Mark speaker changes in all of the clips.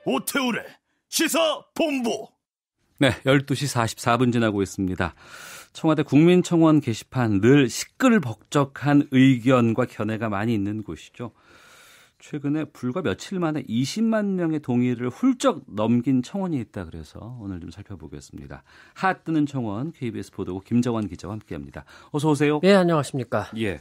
Speaker 1: 오태우래 시사본부.
Speaker 2: 네, 12시 44분 지나고 있습니다. 청와대 국민청원 게시판 늘 시끌벅적한 의견과 견해가 많이 있는 곳이죠. 최근에 불과 며칠 만에 20만 명의 동의를 훌쩍 넘긴 청원이 있다 그래서 오늘 좀 살펴보겠습니다. 핫 뜨는 청원 KBS 보도국 김정환 기자와 함께합니다. 어서 오세요.
Speaker 3: 네, 안녕하십니까.
Speaker 2: 예.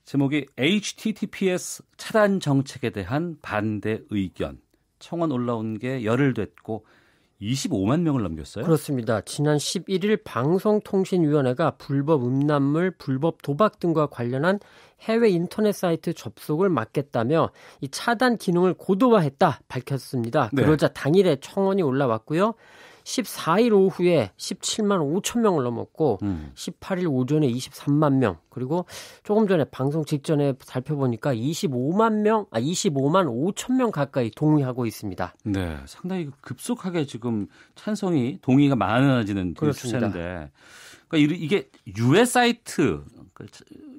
Speaker 2: 제목이 HTTPS 차단 정책에 대한 반대 의견. 청원 올라온 게 열흘 됐고 25만 명을 넘겼어요?
Speaker 3: 그렇습니다. 지난 11일 방송통신위원회가 불법 음란물, 불법 도박 등과 관련한 해외 인터넷 사이트 접속을 막겠다며 이 차단 기능을 고도화했다 밝혔습니다.
Speaker 2: 네.
Speaker 3: 그러자 당일에 청원이 올라왔고요. 14일 오후에 17만 5천 명을 넘었고 18일 오전에 23만 명 그리고 조금 전에 방송 직전에 살펴보니까 25만 5천 명 가까이 동의하고 있습니다.
Speaker 2: 네, 상당히 급속하게 지금 찬성이 동의가 많아지는 추세인데 그러니까 이게 유해 사이트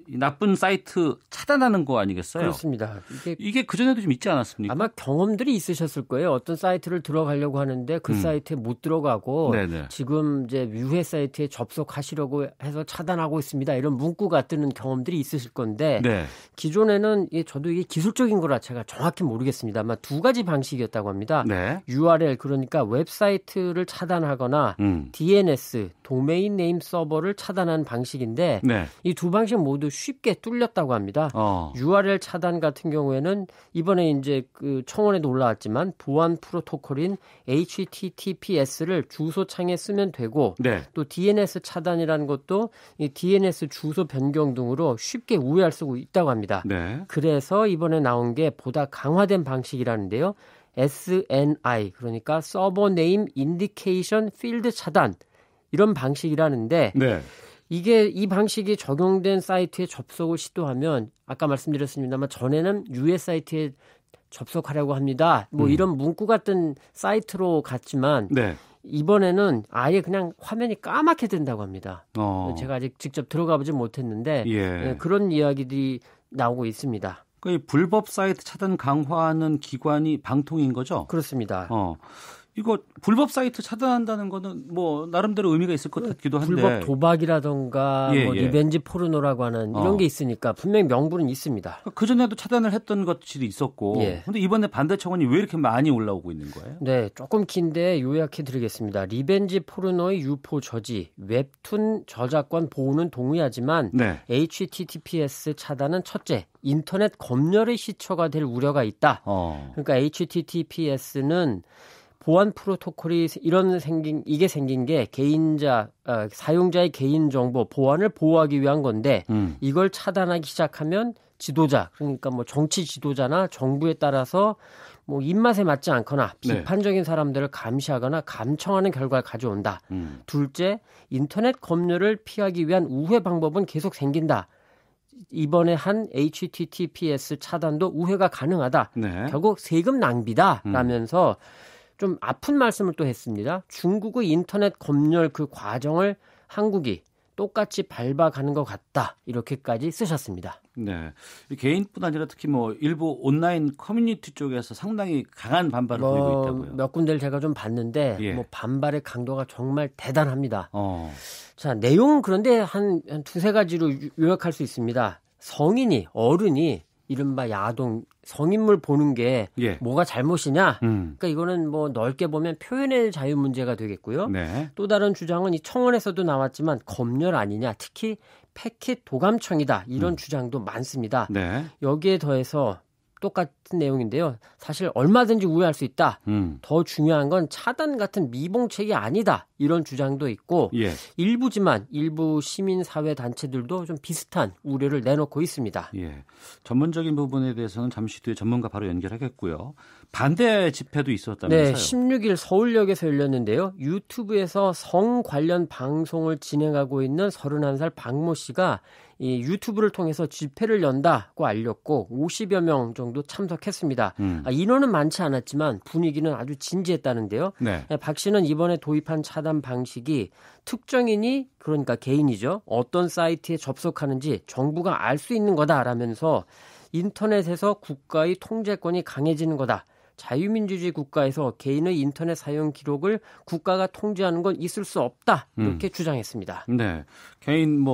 Speaker 2: 나쁜 사이트 차단하는 거 아니겠어요?
Speaker 3: 그렇습니다.
Speaker 2: 이게 그전에도 좀 있지 않았습니까?
Speaker 3: 아마 경험들이 있으셨을 거예요. 어떤 사이트를 들어가려고 하는데 그 사이트에 못 들어가고
Speaker 2: 네네.
Speaker 3: 지금 이제 유해 사이트에 접속하시려고 해서 차단하고 있습니다. 이런 문구가 뜨는 경험들이 있으실 건데
Speaker 2: 네.
Speaker 3: 기존에는 저도 이게 기술적인 거라 제가 정확히 모르겠습니다만 두 가지 방식이었다고 합니다.
Speaker 2: 네.
Speaker 3: URL 그러니까 웹사이트를 차단하거나 DNS 도메인 네임 서버를 차단하는 방식인데
Speaker 2: 네.
Speaker 3: 이 두 방식 모두 쉽게 뚫렸다고 합니다. URL 차단 같은 경우에는 이번에 이제 그 청원에도 올라왔지만 보안 프로토콜인 HTTPS를 주소창에 쓰면 되고
Speaker 2: 네.
Speaker 3: 또 DNS 차단이라는 것도 이 DNS 주소 변경 등으로 쉽게 우회할 수 있다고 합니다.
Speaker 2: 네.
Speaker 3: 그래서 이번에 나온 게 보다 강화된 방식이라는데요. SNI 그러니까 서버 네임 인디케이션 필드 차단 이런 방식이라는데
Speaker 2: 네.
Speaker 3: 이 방식이 적용된 사이트에 접속을 시도하면 아까 말씀드렸습니다만 전에는 유해 사이트에 접속하려고 합니다. 뭐 이런 문구 같은 사이트로 갔지만
Speaker 2: 네.
Speaker 3: 이번에는 아예 그냥 화면이 까맣게 된다고 합니다. 제가 아직 직접 들어가 보지 못했는데 그런 이야기들이 나오고 있습니다.
Speaker 2: 이 불법 사이트 차단 강화하는 기관이 방통인 거죠?
Speaker 3: 그렇습니다.
Speaker 2: 이거 불법 사이트 차단한다는 거는 뭐 나름대로 의미가 있을 것 같기도 한데
Speaker 3: 불법 도박이라던가 리벤지 포르노라고 하는 이런 게 있으니까 분명히 명분은 있습니다.
Speaker 2: 그전에도 차단을 했던 것들이 있었고 근데 이번에 반대 청원이 왜 이렇게 많이 올라오고 있는 거예요?
Speaker 3: 네, 조금 긴데 요약해 드리겠습니다. 리벤지 포르노의 유포 저지, 웹툰 저작권 보호는 동의하지만 HTTPS 차단은 첫째, 인터넷 검열의 시초가 될 우려가 있다. 그러니까 HTTPS는 보안 프로토콜이 이게 생긴 게 사용자의 개인 정보 보안을 보호하기 위한 건데 이걸 차단하기 시작하면 지도자 그러니까 뭐 정치 지도자나 정부에 따라서 뭐 입맛에 맞지 않거나 비판적인 사람들을 감시하거나 감청하는 결과를 가져온다. 둘째, 인터넷 검열을 피하기 위한 우회 방법은 계속 생긴다. 이번에 한 HTTPS 차단도 우회가 가능하다. 결국 세금 낭비다라면서 좀 아픈 말씀을 또 했습니다. 중국의 인터넷 검열 그 과정을 한국이 똑같이 밟아가는 것 같다. 이렇게까지 쓰셨습니다.
Speaker 2: 네, 개인뿐 아니라 특히 뭐 일부 온라인 커뮤니티 쪽에서 상당히 강한 반발을 보이고 있다고요.
Speaker 3: 몇 군데를 제가 좀 봤는데 뭐 반발의 강도가 정말 대단합니다. 자, 내용은 그런데 한 두세 가지로 요약할 수 있습니다. 성인이 어른이 이른바 야동 성인물 보는 게 뭐가 잘못이냐? 그러니까 이거는 뭐 넓게 보면 표현의 자유 문제가 되겠고요. 또 다른 주장은 이 청원에서도 나왔지만 검열 아니냐? 특히 패킷 도감청이다. 이런 주장도 많습니다. 여기에 더해서 똑같은 내용인데요. 사실 얼마든지 우회할 수 있다. 더 중요한 건 차단 같은 미봉책이 아니다. 이런 주장도 있고 일부지만 일부 시민사회 단체들도 좀 비슷한 우려를 내놓고 있습니다.
Speaker 2: 전문적인 부분에 대해서는 잠시 뒤에 전문가 바로 연결하겠고요. 반대 집회도 있었다면서요?
Speaker 3: 네, 16일 서울역에서 열렸는데요. 유튜브에서 성 관련 방송을 진행하고 있는 31살 박모 씨가 이 유튜브를 통해서 집회를 연다고 알렸고 50여 명 정도 참석했습니다. 인원은 많지 않았지만 분위기는 아주 진지했다는데요. 박 씨는 이번에 도입한 차단 방식이 특정인이 그러니까 개인이죠. 어떤 사이트에 접속하는지 정부가 알 수 있는 거다라면서 인터넷에서 국가의 통제권이 강해지는 거다. 자유민주주의 국가에서 개인의 인터넷 사용 기록을 국가가 통제하는 건 있을 수 없다. 이렇게 주장했습니다.
Speaker 2: 네, 개인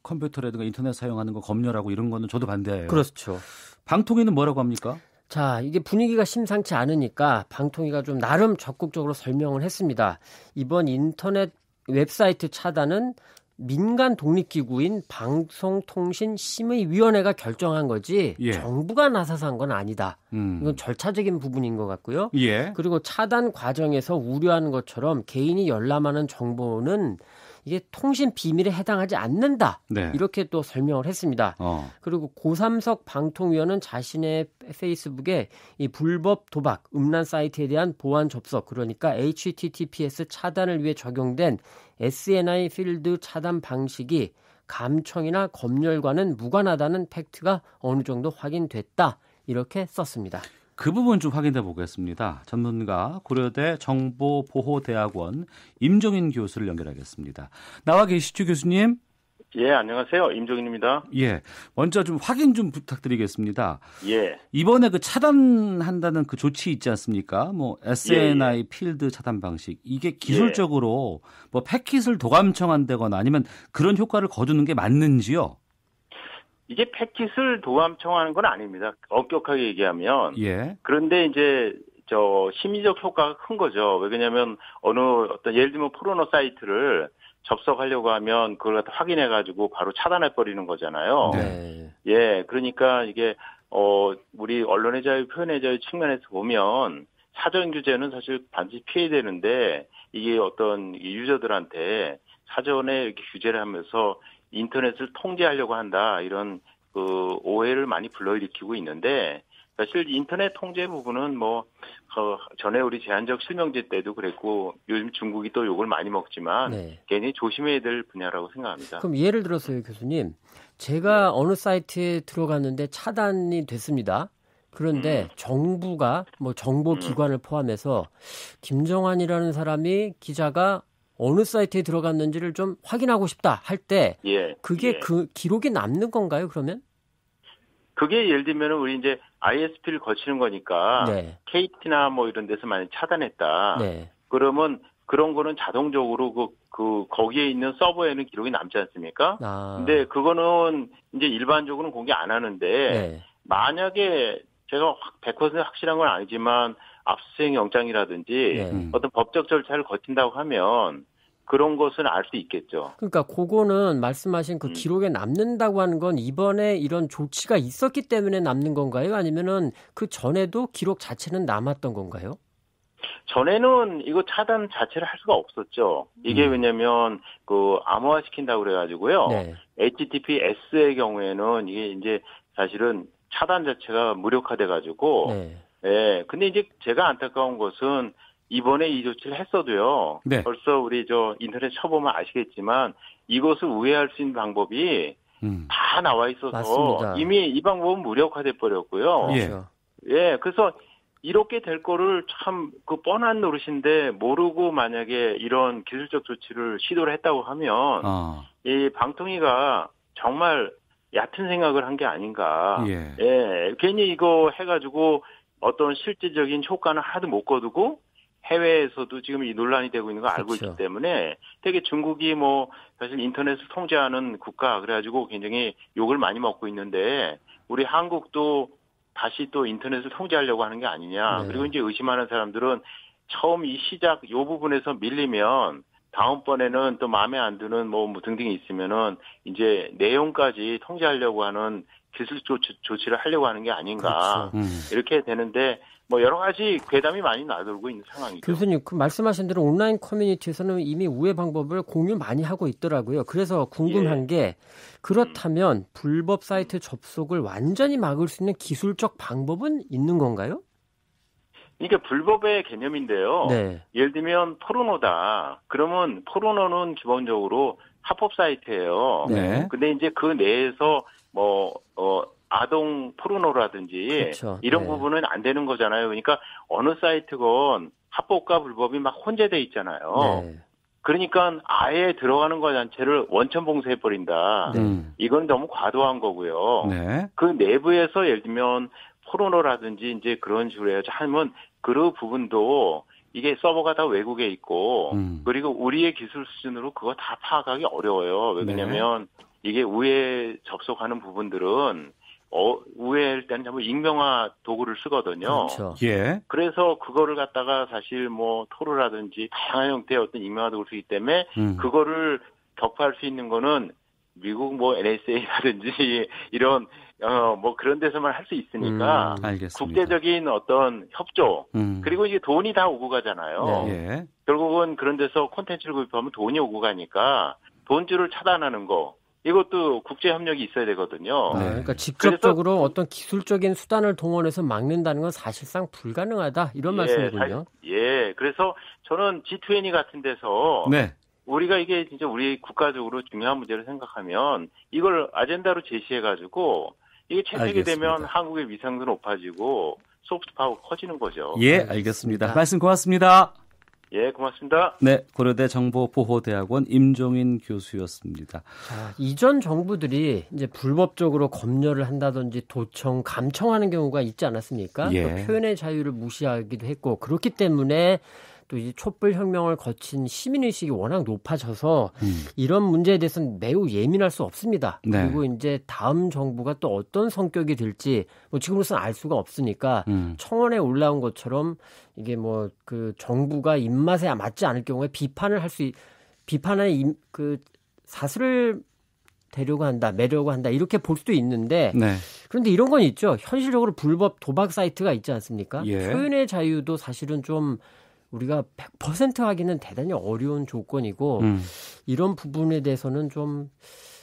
Speaker 2: 컴퓨터라든가 인터넷 사용하는 거 검열하고 이런 거는 저도 반대해요.
Speaker 3: 그렇죠.
Speaker 2: 방통위는 뭐라고 합니까?
Speaker 3: 자, 이게 분위기가 심상치 않으니까 방통위가 좀 나름 적극적으로 설명을 했습니다. 이번 인터넷 웹사이트 차단은 민간 독립기구인 방송통신심의위원회가 결정한 거지 정부가 나서서 한 건 아니다. 이건 절차적인 부분인 것 같고요. 그리고 차단 과정에서 우려하는 것처럼 개인이 열람하는 정보는 이게 통신 비밀에 해당하지 않는다. 이렇게 또 설명을 했습니다. 그리고 고삼석 방통위원은 자신의 페이스북에 이 불법 도박, 음란 사이트에 대한 보안 접속, 그러니까 HTTPS 차단을 위해 적용된 SNI 필드 차단 방식이 감청이나 검열과는 무관하다는 팩트가 어느 정도 확인됐다. 이렇게 썼습니다.
Speaker 2: 그 부분 좀 확인해 보겠습니다. 전문가 고려대 정보보호대학원 임종인 교수를 연결하겠습니다. 나와 계시죠, 교수님?
Speaker 4: 예, 안녕하세요. 임종인입니다.
Speaker 2: 예, 먼저 좀 확인 좀 부탁드리겠습니다.
Speaker 4: 예.
Speaker 2: 이번에 그 차단한다는 그 조치 있지 않습니까? 뭐 SNI 필드 차단 방식, 이게 기술적으로 뭐 패킷을 도감청한다거나 아니면 그런 효과를 거두는 게 맞는지요?
Speaker 4: 이게 패킷을 도감청하는 건 아닙니다. 엄격하게 얘기하면. 그런데 이제 심리적 효과가 큰 거죠. 왜냐하면 예를 들면 포르노 사이트를 접속하려고 하면 그걸 갖다 확인해가지고 바로 차단해 버리는 거잖아요. 예, 그러니까 이게 우리 언론의 자유, 표현의 자유 측면에서 보면 사전 규제는 사실 반드시 피해야 되는데 이게 어떤 유저들한테 사전에 이렇게 규제를 하면서 인터넷을 통제하려고 한다 이런 그 오해를 많이 불러일으키고 있는데 사실 인터넷 통제 부분은 전에 우리 제한적 실명제 때도 그랬고 요즘 중국이 또 욕을 많이 먹지만 괜히 조심해야 될 분야라고 생각합니다.
Speaker 3: 그럼 예를 들어서요, 교수님. 제가 어느 사이트에 들어갔는데 차단이 됐습니다. 그런데 정부가 정보기관을 포함해서 김정환이라는 사람이 어느 사이트에 들어갔는지를 좀 확인하고 싶다 할 때 그게 그 기록이 남는 건가요, 그러면?
Speaker 4: 그게 예를 들면 우리 이제 ISP를 거치는 거니까 KT나 이런 데서 만약 차단했다. 그러면 그런 거는 자동적으로 거기에 있는 서버에는 기록이 남지 않습니까? 근데 그거는 이제 일반적으로는 공개 안 하는데 만약에 제가 100% 확실한 건 아니지만 압수수색 영장이라든지 어떤 법적 절차를 거친다고 하면 그런 것은 알 수 있겠죠.
Speaker 3: 그러니까 그거는 말씀하신 그 기록에 남는다고 하는 건 이번에 이런 조치가 있었기 때문에 남는 건가요? 아니면은 그 전에도 기록 자체는 남았던 건가요?
Speaker 4: 전에는 이거 차단 자체를 할 수가 없었죠. 이게 왜냐면 암호화 시킨다고 그래가지고요. HTTPS의 경우에는 이게 이제 사실은 차단 자체가 무력화돼가지고 근데 이제 제가 안타까운 것은 이번에 이 조치를 했어도요. 벌써 우리 인터넷 쳐보면 아시겠지만 이것을 우회할 수 있는 방법이 다 나와 있어서
Speaker 3: 맞습니다.
Speaker 4: 이미 이 방법은 무력화돼 버렸고요. 그래서 이렇게 될 거를 참 뻔한 노릇인데 모르고 만약에 이런 기술적 조치를 시도를 했다고 하면 이 방통위가 정말 얕은 생각을 한 게 아닌가. 괜히 이거 해가지고 어떤 실질적인 효과는 하나도 못 거두고 해외에서도 지금 이 논란이 되고 있는 거 알고 있기 때문에 되게 중국이 사실 인터넷을 통제하는 국가 그래가지고 굉장히 욕을 많이 먹고 있는데 우리 한국도 다시 또 인터넷을 통제하려고 하는 게 아니냐. 그리고 이제 의심하는 사람들은 처음 이 시작 요 부분에서 밀리면 다음번에는 또 마음에 안 드는 등등이 있으면은 이제 내용까지 통제하려고 하는 기술 조치를 하려고 하는 게 아닌가. 이렇게 되는데 여러 가지 괴담이 많이 나돌고 있는 상황이죠.
Speaker 3: 교수님, 그 말씀하신 대로 온라인 커뮤니티에서는 이미 우회 방법을 공유 많이 하고 있더라고요. 그래서 궁금한 게 그렇다면 불법 사이트 접속을 완전히 막을 수 있는 기술적 방법은 있는 건가요?
Speaker 4: 그러니까 불법의 개념인데요. 예를 들면 포르노다. 그러면 포르노는 기본적으로 합법 사이트예요. 근데 이제 그 내에서 아동 포르노라든지 이런 부분은 안 되는 거잖아요. 그러니까 어느 사이트건 합법과 불법이 막 혼재돼 있잖아요. 그러니까 아예 들어가는 것 자체를 원천 봉쇄해버린다. 이건 너무 과도한 거고요. 그 내부에서 예를 들면 포르노라든지 이제 그런 식으로 해야지 하면 그 부분도 이게 서버가 다 외국에 있고 그리고 우리의 기술 수준으로 그거 다 파악하기 어려워요. 왜냐면 이게 우회 접속하는 부분들은 우회할 때는 전부 익명화 도구를 쓰거든요.
Speaker 3: 그렇죠.
Speaker 2: 예.
Speaker 4: 그래서 그거를 갖다가 사실 뭐 토르라든지 다양한 형태의 어떤 익명화 도구를 쓰기 때문에 그거를 격파할 수 있는 거는 미국 뭐 NSA라든지 이런 뭐 그런 데서만 할 수 있으니까
Speaker 2: 알겠습니다.
Speaker 4: 국제적인 어떤 협조 그리고 이제 돈이 다 오고 가잖아요.
Speaker 2: 네.
Speaker 4: 결국은 그런 데서 콘텐츠를 구입하면 돈이 오고 가니까 돈줄을 차단하는 거 이것도 국제 협력이 있어야 되거든요.
Speaker 3: 네. 그러니까 직접적으로 어떤 기술적인 수단을 동원해서 막는다는 건 사실상 불가능하다 이런 말씀이군요.
Speaker 4: 그래서 저는 G20 같은 데서 우리가 이게 진짜 우리 국가적으로 중요한 문제를 생각하면 이걸 아젠다로 제시해가지고 이게 채택이 되면 한국의 위상도 높아지고 소프트 파워가 커지는 거죠.
Speaker 2: 예, 알겠습니다. 말씀 고맙습니다.
Speaker 4: 예, 고맙습니다.
Speaker 2: 네, 고려대 정보보호대학원 임종인 교수였습니다.
Speaker 3: 자, 이전 정부들이 이제 불법적으로 검열을 한다든지 도청, 감청하는 경우가 있지 않았습니까? 또 표현의 자유를 무시하기도 했고 그렇기 때문에 또 이제 촛불혁명을 거친 시민의식이 워낙 높아져서 이런 문제에 대해서는 매우 예민할 수 없습니다. 그리고 이제 다음 정부가 또 어떤 성격이 될지 뭐 지금으로서는 알 수가 없으니까 청원에 올라온 것처럼 이게 뭐 그 정부가 입맛에 맞지 않을 경우에 비판의 그 사슬을 대려고 한다, 매려고 한다 이렇게 볼 수도 있는데 그런데 이런 건 있죠. 현실적으로 불법 도박 사이트가 있지 않습니까? 표현의 자유도 사실은 좀 우리가 100% 하기는 대단히 어려운 조건이고 이런 부분에 대해서는 좀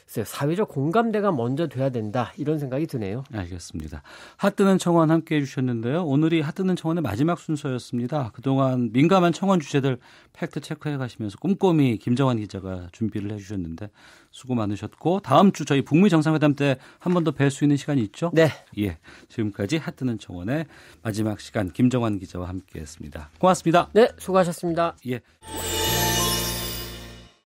Speaker 3: 사회적 공감대가 먼저 돼야 된다 이런 생각이 드네요.
Speaker 2: 알겠습니다. 핫뜨는 청원 함께해 주셨는데요. 오늘이 핫뜨는 청원의 마지막 순서였습니다. 그동안 민감한 청원 주제들 팩트 체크해 가시면서 꼼꼼히 김정환 기자가 준비를 해 주셨는데 수고 많으셨고 다음 주 저희 북미 정상회담 때 한 번 더 뵐 수 있는 시간이 있죠?
Speaker 3: 네.
Speaker 2: 예. 지금까지 핫뜨는 청원의 마지막 시간 김정환 기자와 함께했습니다. 고맙습니다.
Speaker 3: 네, 수고하셨습니다.
Speaker 2: 예.